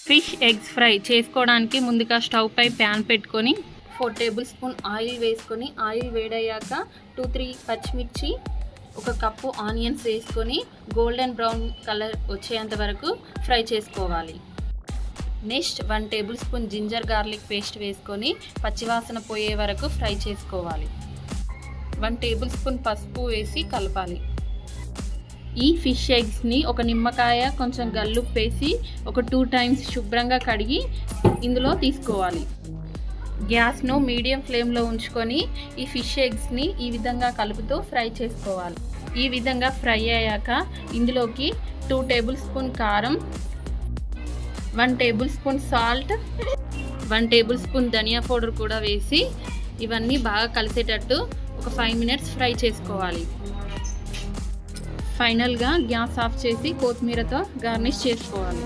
Fish eggs fry చేసుకోవడానికి ముందుగా stove పై pan పెట్టుకొని 4 టేబుల్ స్పూన్ ఆయిల్ వేసుకొని ఆయిల్ వేడయ్యాక 2-3 పచ్చిమిర్చి, 1 కప్పు ఆనియన్స్ వేసుకొని గోల్డెన్ బ్రౌన్ కలర్ వచ్చేంత వరకు ఫ్రై చేసుకోవాలి. Next 1 tablespoon ginger garlic paste వేసుకొని పచ్చివాసన పోయే వరకు ఫ్రై చేసుకోవాలి. 1 టేబుల్ స్పూన్ పసుపు వేసి కలపాలి. ఈ ఫిష్ ఎగ్స్ని ఒక నిమ్మకాయ కొంచెం గల్లుప్పు వేసి ఒక 2 టైమ్స్ శుభ్రంగా కడిగి ఇందులో తీసుకోవాలి. గ్యాస్ను మీడియం ఫ్లేమ్లో ఉంచుకొని ఈ ఫిష్ ఎగ్స్ని ఈ విధంగా కలుపుతూ ఫ్రై చేసుకోవాలి. ఈ విధంగా ఫ్రై అయ్యాక ఇందులోకి 2 టేబుల్ స్పూన్ కారం, 1 tablespoon salt, 1 tablespoon ధనియా పౌడర్ కూడా వేసి ఇవన్నీ బాగా కలిసేటట్టు ఒక 5 మినిట్స్ ఫ్రై చేసుకోవాలి. ఫైనల్గా గ్యాస్ ఆఫ్ చేసి కొత్తిమీరతో గార్నిష్ చేసుకోవాలి.